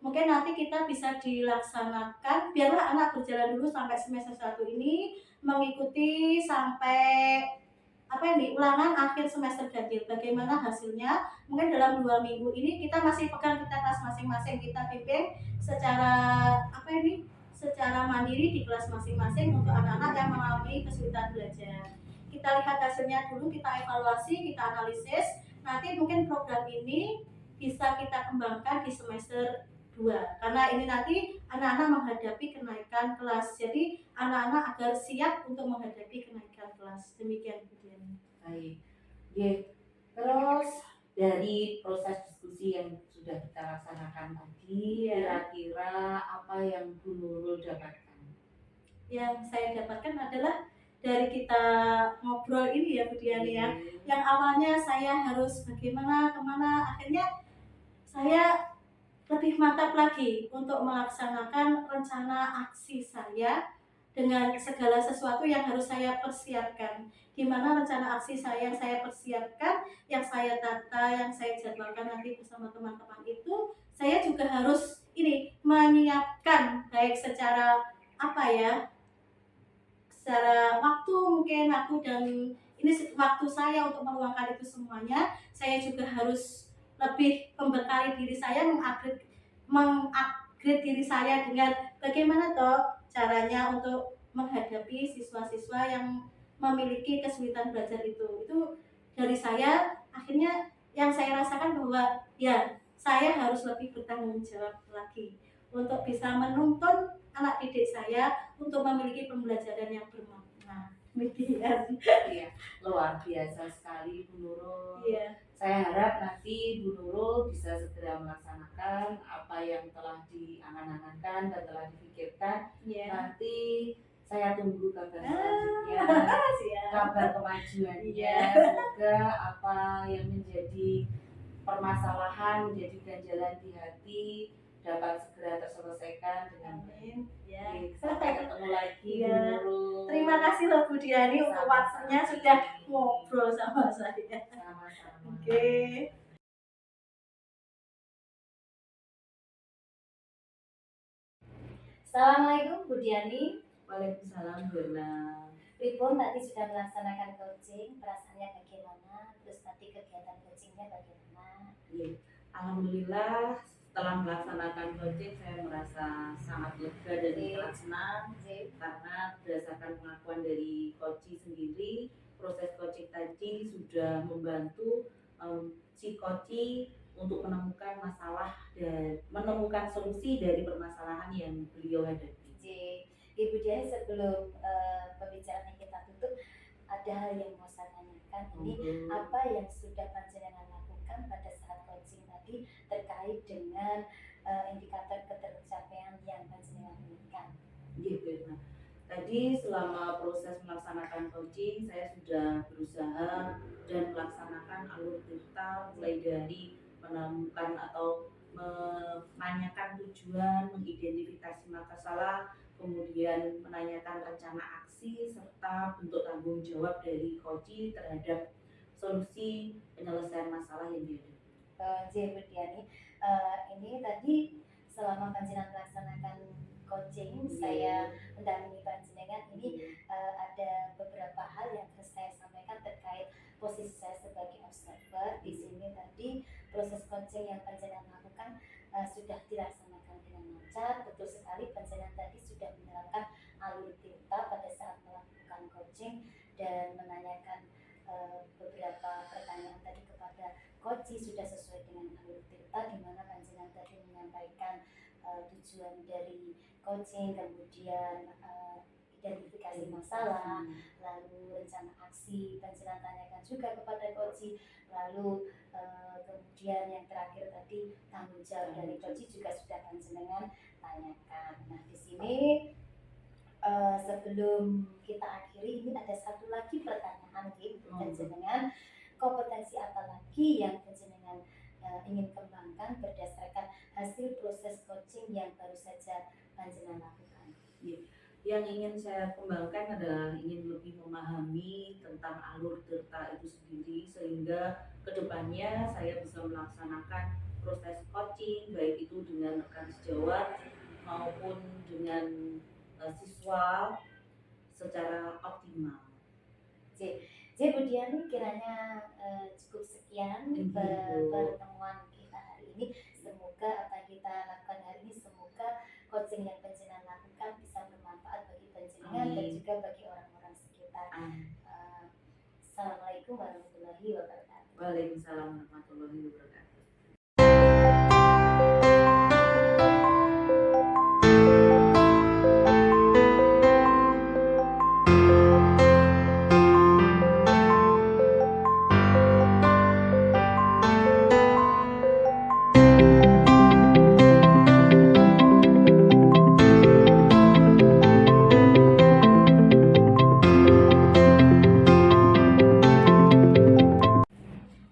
[SPEAKER 2] Mungkin nanti kita bisa dilaksanakan, biarlah anak berjalan dulu sampai semester 1 ini, mengikuti sampai ulangan akhir semester ganjil. Bagaimana hasilnya? Mungkin dalam 2 minggu ini kita masih pegang, kita kelas masing-masing, kita bimbing secara secara mandiri di kelas masing-masing untuk anak-anak yang mengalami kesulitan belajar. Kita lihat hasilnya dulu, kita evaluasi, kita analisis. Nanti mungkin program ini bisa kita kembangkan di semester 2, karena ini nanti anak-anak menghadapi kenaikan kelas. Jadi anak-anak agar siap untuk menghadapi kenaikan kelas. Demikian Bu Dian.
[SPEAKER 3] Baik. Terus dari proses diskusi yang sudah kita laksanakan tadi, kira-kira apa yang Bu Nurul dapatkan?
[SPEAKER 2] Yang saya dapatkan adalah dari kita ngobrol ini ya Bu Dian ya. Yang awalnya saya harus bagaimana, kemana, akhirnya saya lebih mantap lagi untuk melaksanakan rencana aksi saya dengan segala sesuatu yang harus saya persiapkan. Di mana rencana aksi saya yang saya persiapkan, yang saya tata, yang saya jadwalkan nanti bersama teman-teman itu, saya juga harus menyiapkan baik secara secara waktu, mungkin waktu, dan ini waktu saya untuk meluangkan itu semuanya. Saya juga harus lebih membekali diri saya, mengupgrade diri saya dengan bagaimana caranya untuk menghadapi siswa-siswa yang memiliki kesulitan belajar itu dari saya. Akhirnya yang saya rasakan bahwa ya saya harus lebih bertanggung jawab lagi untuk bisa menuntun anak didik saya untuk memiliki pembelajaran yang bermakna.
[SPEAKER 3] Iya, luar biasa sekali Bu Nurul.
[SPEAKER 2] Iya.
[SPEAKER 3] Saya harap nanti Bu Nurul bisa segera melaksanakan apa yang telah diangan-angankan dan telah dipikirkan. Nanti saya tunggu kabar selanjutnya, kabar kemajuannya. Semoga apa yang menjadi permasalahan, menjadi ganjalan di hati dapat segera terselesaikan dengan baik. Sampai ketemu lagi Bu Nurul.
[SPEAKER 2] Terima kasih loh Bu Diani untuk waktunya sudah ngobrol sama saya.
[SPEAKER 3] Sama-sama.
[SPEAKER 2] Oke.
[SPEAKER 1] Assalamualaikum Bu Diani.
[SPEAKER 3] Waalaikumsalam Mirna.
[SPEAKER 1] Pripun tadi sudah melaksanakan coaching, perasaannya bagaimana? Terus tadi kegiatan coachingnya bagaimana?
[SPEAKER 3] Alhamdulillah, setelah melaksanakan coaching saya merasa sangat lega dan sangat senang karena berdasarkan pengakuan dari coaching sendiri, proses coaching tadi sudah membantu si coaching untuk menemukan masalah dan menemukan solusi dari permasalahan yang beliau hadapi.
[SPEAKER 1] Ibu Diani, sebelum pembicaraan yang kita tutup, ada hal yang mau saya tanyakan. Ini apa yang sudah panjenengan lakukan pada saat coaching tadi terkait dengan indikator ketercapaian yang panjenengan inginkan?
[SPEAKER 3] Iya, Tadi selama proses melaksanakan coaching saya sudah berusaha dan melaksanakan alur tirta mulai dari menemukan atau menanyakan tujuan, mengidentifikasi masalah, kemudian menanyakan rencana aksi serta bentuk tanggung jawab dari coach terhadap solusi penyelesaian masalah yang dihadapi.
[SPEAKER 1] J. Budiani, ini tadi selama panjenengan melaksanakan coaching, saya mendampingi panjenengan ini ada beberapa hal yang harus saya sampaikan terkait posisi saya sebagai observer. Di sini tadi proses coaching yang panjenengan lakukan sudah dilaksanakan dengan lancar. Betul sekali, panjenengan tadi sudah menerapkan alur tirta pada saat melakukan coaching dan menanyakan beberapa pertanyaan tadi kepada coach sudah sesuai dengan alur tirta, di mana panjenengan tadi menyampaikan tujuan dari coaching, kemudian identifikasi masalah, lalu rencana aksi panjenengan tanyakan juga kepada coach, lalu kemudian yang terakhir tadi tanggung jawab dari coach juga sudah panjenengan tanyakan. Nah, di sini sebelum kita akhiri, ini ada satu lagi pertanyaan gitu, panjenengan kompetensi apa lagi yang panjenengan ingin kembangkan berdasarkan hasil proses coaching yang baru saja panjenengan lakukan?
[SPEAKER 3] Yang ingin saya kembangkan adalah ingin lebih memahami tentang alur tirta itu sendiri, sehingga kedepannya saya bisa melaksanakan proses coaching baik itu dengan rekan sejawat maupun dengan siswa secara optimal.
[SPEAKER 1] J. Budiani, kiranya cukup sekian pertemuan kita hari ini. Semoga apa yang kita lakukan hari ini, semoga coaching yang panjenengan lakukan bisa bermanfaat bagi panjenengan dan juga bagi orang-orang sekitar. Assalamualaikum warahmatullahi wabarakatuh.
[SPEAKER 3] Waalaikumsalam warahmatullahi wabarakatuh.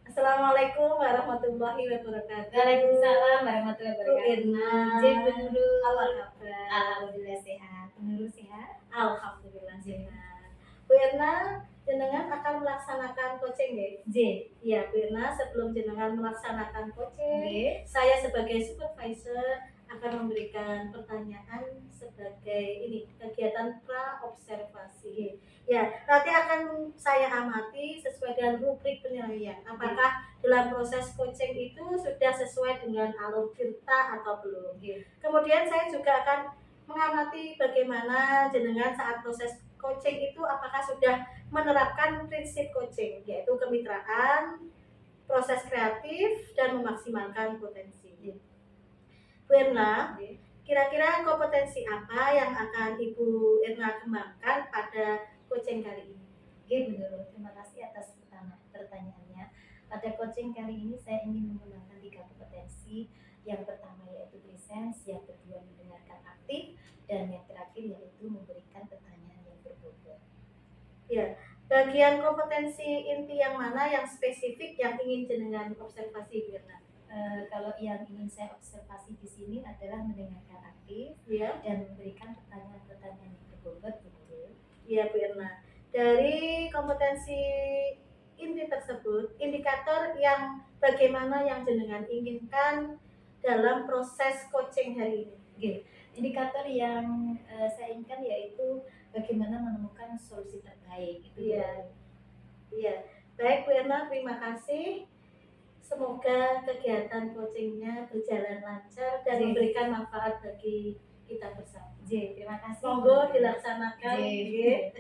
[SPEAKER 2] Assalamualaikum warahmatullahi wabarakatuh.
[SPEAKER 1] Waalaikumsalam warahmatullahi
[SPEAKER 2] Bu
[SPEAKER 1] wabarakatuh.
[SPEAKER 2] Irna,
[SPEAKER 1] J. Nurul,
[SPEAKER 2] apa kabar?
[SPEAKER 1] alhamdulillah sehat. Nurul sehat?
[SPEAKER 2] Alhamdulillah sehat. Bu Irna, jenengan akan melaksanakan coaching ya?
[SPEAKER 1] J.
[SPEAKER 2] Iya, Bu Irna, sebelum jenengan melaksanakan coaching,
[SPEAKER 1] J.
[SPEAKER 2] saya sebagai supervisor akan memberikan pertanyaan sebagai ini kegiatan pra observasi. Ya, nanti akan saya amati sesuai dengan rubrik penilaian. Apakah dalam proses coaching itu sudah sesuai dengan alur tirta atau belum? Kemudian saya juga akan mengamati bagaimana jenengan saat proses coaching itu apakah sudah menerapkan prinsip coaching, yaitu kemitraan, proses kreatif, dan memaksimalkan potensi. Bu Irna, kira-kira kompetensi apa yang akan Ibu Irna kembangkan pada coaching kali ini?
[SPEAKER 1] Oke, Bu Nurul, terima kasih atas pertanyaannya. Pada coaching kali ini saya ingin menggunakan 3 kompetensi. Yang pertama yaitu presence, yang kedua mendengarkan aktif, dan yang terakhir yaitu memberikan pertanyaan yang berbobot.
[SPEAKER 2] Ya, bagian kompetensi inti yang mana yang spesifik yang ingin jenengan observasi, Bu Irna?
[SPEAKER 1] Kalau yang ingin saya observasi di sini adalah mendengarkan aktif,
[SPEAKER 2] Ya,
[SPEAKER 1] dan memberikan pertanyaan-pertanyaan yang berbobot, betul.
[SPEAKER 2] Iya, Bu Irna. Dari kompetensi inti tersebut, indikator yang bagaimana yang jenengan inginkan dalam proses coaching hari ini?
[SPEAKER 1] Oke, indikator yang saya inginkan yaitu bagaimana menemukan solusi terbaik. Itu
[SPEAKER 2] Iya. Iya. Baik, Bu Irna, terima kasih. Semoga kegiatan coachingnya berjalan lancar dan memberikan manfaat bagi kita bersama.
[SPEAKER 1] J, terima kasih.
[SPEAKER 2] Monggo dilaksanakan.
[SPEAKER 1] J.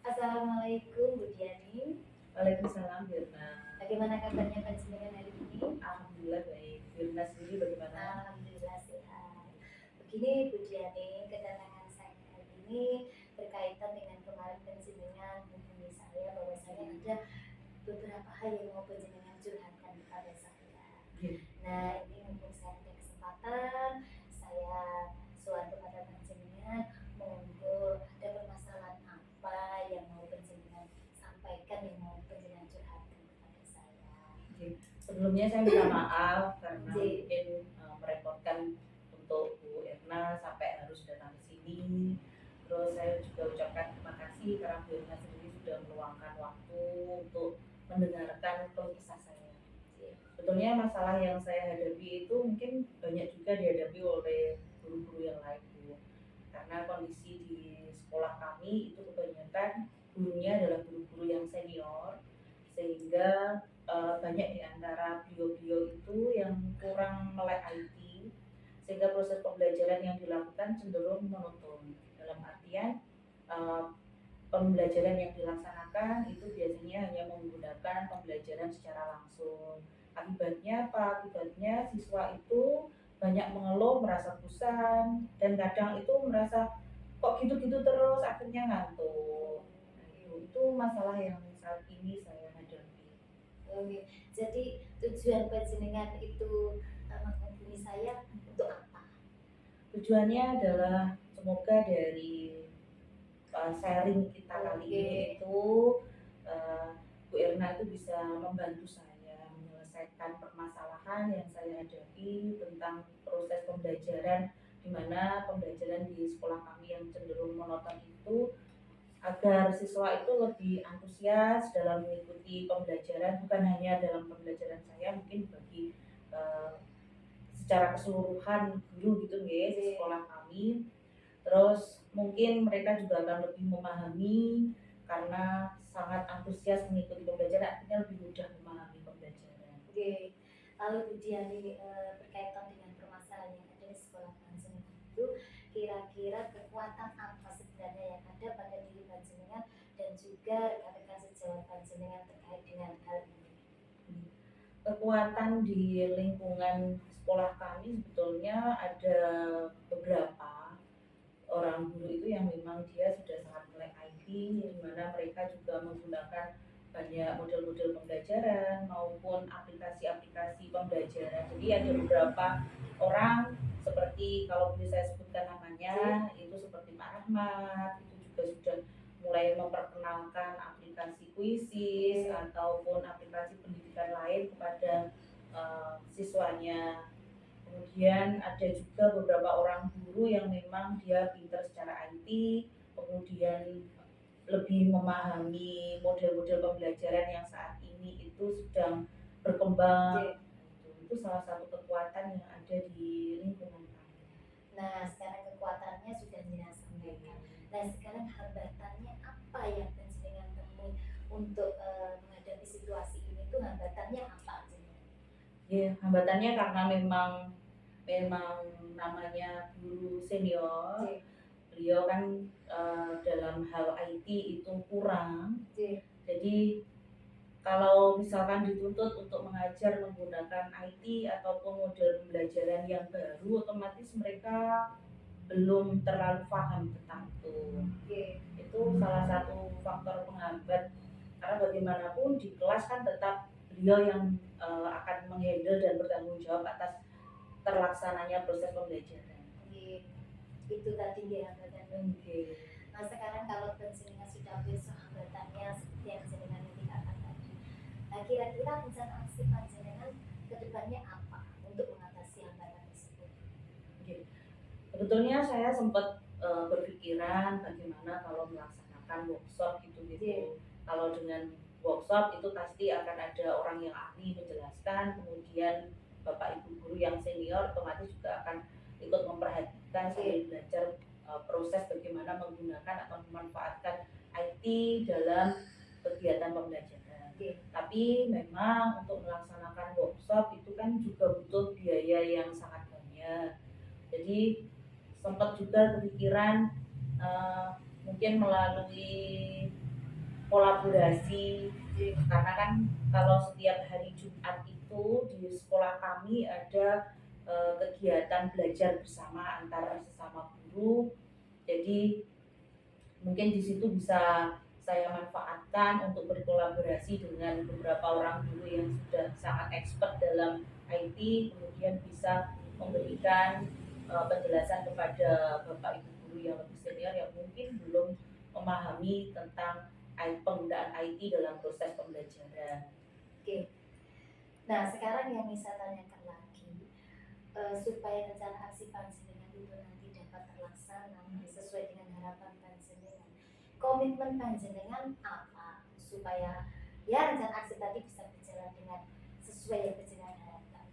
[SPEAKER 1] Assalamualaikum, Bu Diani.
[SPEAKER 3] Waalaikumsalam, Birna.
[SPEAKER 1] Bagaimana kabarnya panjenengan hari ini?
[SPEAKER 3] Alhamdulillah baik. Birna sendiri bagaimana?
[SPEAKER 1] Alhamdulillah sehat. Begini Bu Diani, kedatangan saya hari ini berkaitan dengan kemarin panjenengan menghubungi saya bahwasanya ada beberapa hal yang mau panjenengan curhatkan kepada saya. Nah, ini mumpung saya Panjenengan. Saya sowan kepada panjenengan, monggo ada permasalahan apa yang mau panjenengan sampaikan, yang mau panjenengan curhatkan kepada saya.
[SPEAKER 3] Sebelumnya saya minta maaf karena
[SPEAKER 1] J.
[SPEAKER 3] mungkin merepotkan untuk Bu Erna sampai harus datang ke sini. Terus saya juga ucapkan terima kasih karena Bu Erna sendiri sudah meluangkan waktu untuk mendengarkan keluh kesah saya. Sebetulnya masalah yang saya hadapi itu mungkin banyak juga dihadapi oleh guru-guru yang lain, Bu. Karena kondisi di sekolah kami itu kebanyakan gurunya adalah guru-guru yang senior, sehingga banyak di antara beliau-beliau itu yang kurang melek IT, sehingga proses pembelajaran yang dilakukan cenderung monoton. Dalam artian pembelajaran yang dilaksanakan itu biasanya hanya menggunakan pembelajaran secara langsung. Akibatnya apa? Akibatnya siswa itu banyak mengeluh, merasa bosan, dan kadang itu merasa kok gitu-gitu terus, akhirnya ngantuk. Nah, itu masalah yang saat ini saya hadapi.
[SPEAKER 1] Oke, jadi tujuan panjenengan itu menghubungi saya untuk apa?
[SPEAKER 3] Tujuannya adalah semoga dari sharing kita kali ini itu Bu Erna itu bisa membantu saya menyelesaikan permasalahan yang saya hadapi tentang proses pembelajaran, di mana pembelajaran di sekolah kami yang cenderung monoton itu, agar siswa itu lebih antusias dalam mengikuti pembelajaran, bukan hanya dalam pembelajaran saya, mungkin bagi secara keseluruhan guru gitu guys di sekolah kami. Terus mungkin mereka juga akan lebih memahami karena sangat antusias mengikuti pembelajaran, artinya lebih mudah memahami pembelajaran.
[SPEAKER 1] Oke, lalu Bu Diani berkaitan dengan permasalahan yang ada di sekolah panjenengan itu, kira-kira kekuatan apa sebenarnya yang ada pada diri panjenengan dan juga rekan-rekan sejawat panjenengan terkait dengan hal ini?
[SPEAKER 3] Kekuatan di lingkungan sekolah kami sebetulnya ada beberapa orang guru itu yang memang dia sudah sangat melek IT, di mana mereka juga menggunakan banyak model-model pembelajaran maupun aplikasi-aplikasi pembelajaran. Jadi ada beberapa orang seperti kalau boleh saya sebutkan namanya itu seperti Pak Rahmat, itu juga sudah mulai memperkenalkan aplikasi kuisis ataupun aplikasi pendidikan lain kepada siswanya. Kemudian ada juga beberapa orang guru yang memang dia pintar secara IT, kemudian lebih memahami model-model pembelajaran yang saat ini itu sedang berkembang. Itu salah satu kekuatan yang ada di lingkungan kami.
[SPEAKER 1] Nah, sekarang kekuatannya sudah jenengan sampaikan. Nah, sekarang hambatannya apa yang panjenengan temui untuk menghadapi situasi ini tuh hambatannya apa jenengan?
[SPEAKER 3] Ya, hambatannya karena memang namanya guru senior, beliau kan dalam hal IT itu kurang. Jadi kalau misalkan dituntut untuk mengajar menggunakan IT ataupun model pembelajaran yang baru, otomatis mereka belum terlalu paham tentang itu. Itu salah satu faktor penghambat, karena bagaimanapun di kelas kan tetap beliau yang akan menghandle dan bertanggung jawab atas terlaksananya proses pembelajaran.
[SPEAKER 1] Itu tadi ya hambatan. Nah, sekarang kalau panjenengan sudah besok hambatannya seperti yang jenengan indikakan tadi, nah kira-kira rencana aksi panjenengan kedepannya apa untuk mengatasi hambatan tersebut?
[SPEAKER 3] Sebetulnya saya sempat berpikiran bagaimana kalau melaksanakan workshop gitu. Kalau dengan workshop itu pasti akan ada orang yang ahli menjelaskan, kemudian Bapak Ibu guru yang senior otomatis juga akan ikut memperhatikan sambil belajar proses bagaimana menggunakan atau memanfaatkan IT dalam kegiatan pembelajaran. Tapi memang untuk melaksanakan workshop itu kan juga butuh biaya yang sangat banyak. Jadi sempat juga kepikiran mungkin melalui kolaborasi, karena kan kalau setiap hari Jumat itu di sekolah kami ada kegiatan belajar bersama antara sesama guru. Jadi mungkin di situ bisa saya manfaatkan untuk berkolaborasi dengan beberapa orang guru yang sudah sangat expert dalam IT, kemudian bisa memberikan penjelasan kepada Bapak Ibu guru yang lebih senior yang mungkin belum memahami tentang penggunaan IT dalam proses pembelajaran.
[SPEAKER 1] Oke. Nah, sekarang yang saya tanyakan lagi, supaya rencana aksi panjenengan itu nanti dapat terlaksana sesuai dengan harapan panjenengan. Komitmen panjenengan apa supaya ya rencana aksi tadi bisa berjalan dengan sesuai yang panjenengan harapkan?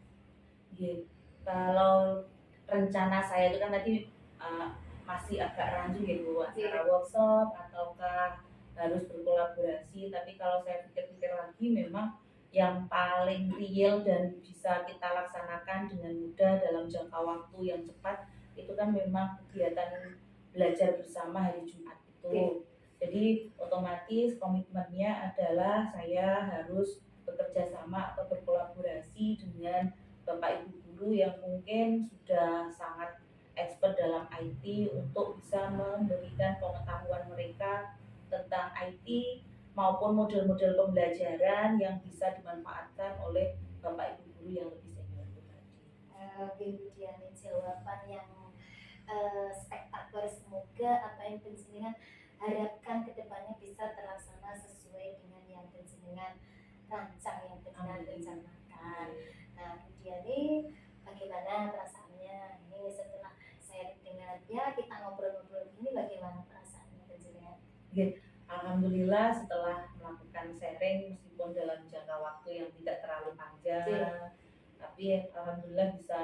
[SPEAKER 3] Kalau rencana saya itu kan tadi masih agak rancu ya Bu, antara workshop ataukah harus berkolaborasi, tapi kalau saya pikir-pikir lagi memang yang paling real dan bisa kita laksanakan dengan mudah dalam jangka waktu yang cepat itu kan memang kegiatan belajar bersama hari Jumat itu. Jadi otomatis komitmennya adalah saya harus bekerja sama atau berkolaborasi dengan Bapak Ibu guru yang mungkin sudah sangat expert dalam IT untuk bisa memberikan pengetahuan mereka tentang IT maupun model-model pembelajaran yang bisa dimanfaatkan oleh Bapak Ibu guru yang lebih senior itu tadi.
[SPEAKER 1] Oke, Bu Diani, jawaban yang spektakuler. Semoga apa yang panjenengan harapkan kedepannya bisa terlaksana sesuai dengan yang panjenengan rancang, yang panjenengan rencanakan. Nah, Bu Diani, bagaimana perasaannya ini setelah saya dengan ya kita ngobrol-ngobrol ini, bagaimana perasaannya panjenengan?
[SPEAKER 3] Alhamdulillah setelah melakukan sharing meskipun dalam jangka waktu yang tidak terlalu panjang, tapi alhamdulillah bisa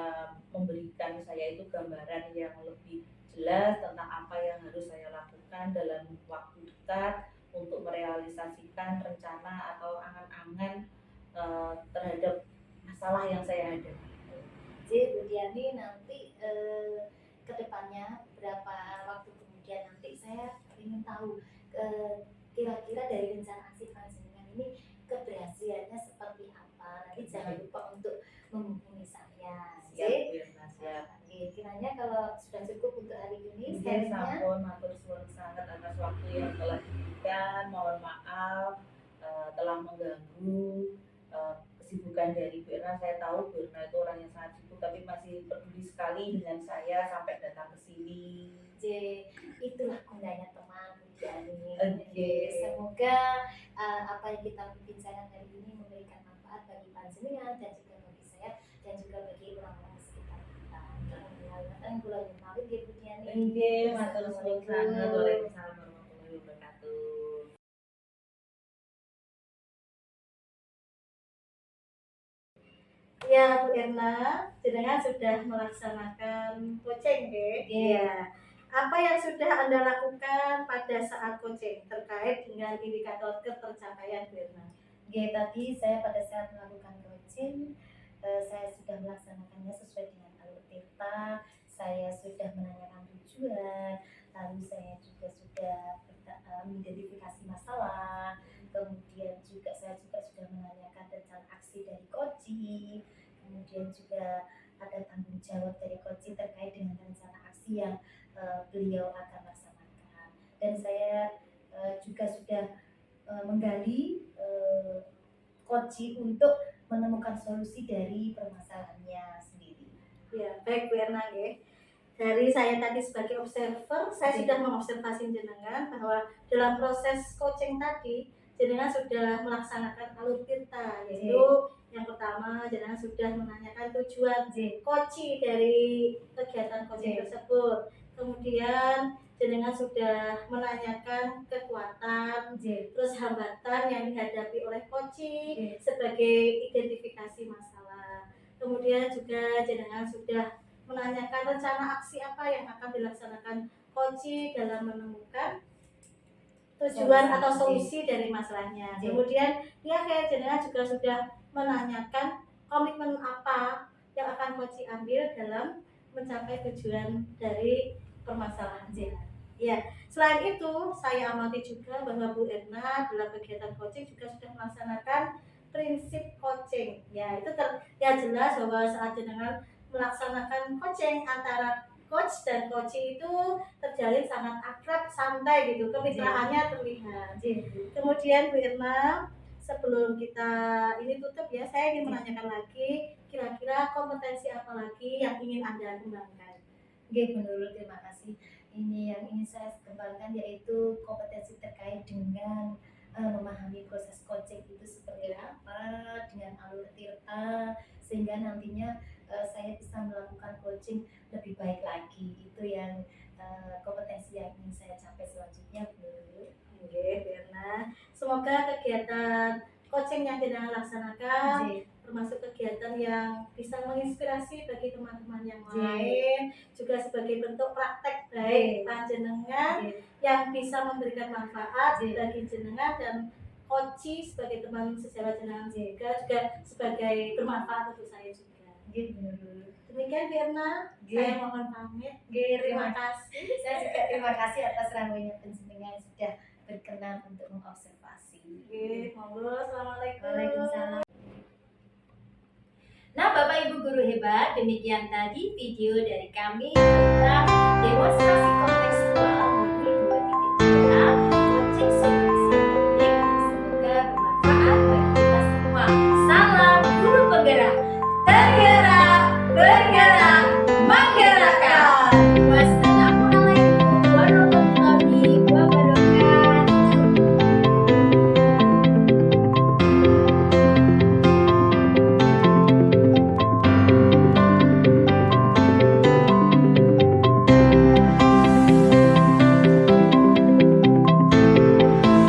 [SPEAKER 3] memberikan saya itu gambaran yang lebih jelas tentang apa yang harus saya lakukan dalam waktu dekat untuk merealisasikan rencana atau angan-angan terhadap masalah yang saya hadapi.
[SPEAKER 1] Jadi Bu Diani nanti kedepannya berapa waktu kemudian nanti saya ingin tahu kira-kira dari rencana aksi panjenengan ini keberhasilannya seperti apa. Nanti jangan lupa untuk menghubungi saya.
[SPEAKER 3] Siap.
[SPEAKER 1] Kiranya kalau sudah cukup untuk hari ini,
[SPEAKER 3] sampun matur suwun sangat atas waktu yang telah diberikan. Mohon maaf telah mengganggu kesibukan dari Bu Erna. Saya tahu Bu Erna itu orang yang sangat sibuk, tapi masih peduli sekali dengan saya sampai datang ke sini.
[SPEAKER 1] Itulah gunanya teman Bu Diani.
[SPEAKER 3] Okay.
[SPEAKER 1] Semoga apa yang kita bincangkan hari ini memberikan manfaat bagi panjenengan dan juga bagi saya dan juga bagi orang-orang sekitar kita. Dan kula nyuwun pamit nggih Bu Diani.
[SPEAKER 3] Nggih, matur suwun sanget. Waalaikumsalam warahmatullahi wabarakatuh.
[SPEAKER 2] Ya Bu Erna, jenengan sudah melaksanakan coaching nggih? Iya. Apa yang sudah Anda lakukan pada saat coaching terkait dengan indikator ketercapaian Bu Erna?
[SPEAKER 1] Tadi saya pada saat melakukan coaching, saya sudah melaksanakannya sesuai dengan alur Tirta. Saya sudah menanyakan tujuan, lalu saya juga sudah mengidentifikasi masalah, kemudian juga saya sudah menanyakan tentang aksi dari coaching, kemudian juga ada tanggung jawab dari coaching terkait dengan rencana aksi yang beliau akan laksanakan. Dan saya juga sudah menggali coaching untuk menemukan solusi dari permasalahannya sendiri.
[SPEAKER 2] Ya, baik Bu Erna nggih. Dari saya tadi sebagai observer, saya sudah mengobservasi jenengan bahwa dalam proses coaching tadi jenengan sudah melaksanakan alur Tirta, yaitu yang pertama jenengan sudah menanyakan tujuan coaching dari kegiatan coaching tersebut. Kemudian jenengan sudah menanyakan kekuatan, terus hambatan yang dihadapi oleh coaching sebagai identifikasi masalah. Kemudian juga jenengan sudah menanyakan rencana aksi apa yang akan dilaksanakan coaching dalam menemukan tujuan atau solusi dari masalahnya. Kemudian di akhir jenengan juga sudah menanyakan komitmen apa yang akan coaching ambil dalam mencapai tujuan dari permasalahan. Ya, selain itu saya amati juga bahwa Bu Erna dalam kegiatan coaching juga sudah melaksanakan prinsip coaching. Ya, itu jelas bahwa saat jenengan melaksanakan coaching antara coach dan coaching itu terjalin sangat akrab, santai gitu, kemitraannya terlihat. Kemudian Bu Erna sebelum kita ini tutup ya, saya ingin menanyakan lagi, kira-kira kompetensi apa lagi yang ingin Anda kembangkan?
[SPEAKER 1] Oke, Bu Nurul, terima kasih. Ini yang ingin saya kembangkan yaitu kompetensi terkait dengan memahami proses coaching itu seperti apa dengan alur tirta, sehingga nantinya saya bisa melakukan coaching lebih baik lagi. Itu yang kompetensi yang ingin saya capai selanjutnya, Bu Nurul.
[SPEAKER 2] Oke, Firna. Semoga kegiatan coaching yang kita laksanakan
[SPEAKER 1] Oke.
[SPEAKER 2] termasuk kegiatan yang bisa menginspirasi bagi teman-teman yang
[SPEAKER 1] Oke.
[SPEAKER 2] lain, juga sebagai bentuk praktek baik
[SPEAKER 1] Oke.
[SPEAKER 2] panjenengan
[SPEAKER 1] Oke.
[SPEAKER 2] yang bisa memberikan manfaat
[SPEAKER 1] Oke.
[SPEAKER 2] bagi jenengan dan coach sebagai teman sejawat jenengan juga sebagai bermanfaat untuk saya juga.
[SPEAKER 1] Oke, Bu Nurul.
[SPEAKER 2] Demikian Firna,
[SPEAKER 1] Oke.
[SPEAKER 2] saya mohon pamit.
[SPEAKER 1] Oke,
[SPEAKER 2] Terima kasih.
[SPEAKER 1] Saya juga terima kasih atas ramainya penjenengan sudah berkenan untuk mengobservasi.
[SPEAKER 2] Oke, monggo. Assalamualaikum.
[SPEAKER 1] Waalaikumsalam. Nah, Bapak Ibu guru hebat, demikian tadi video dari kami tentang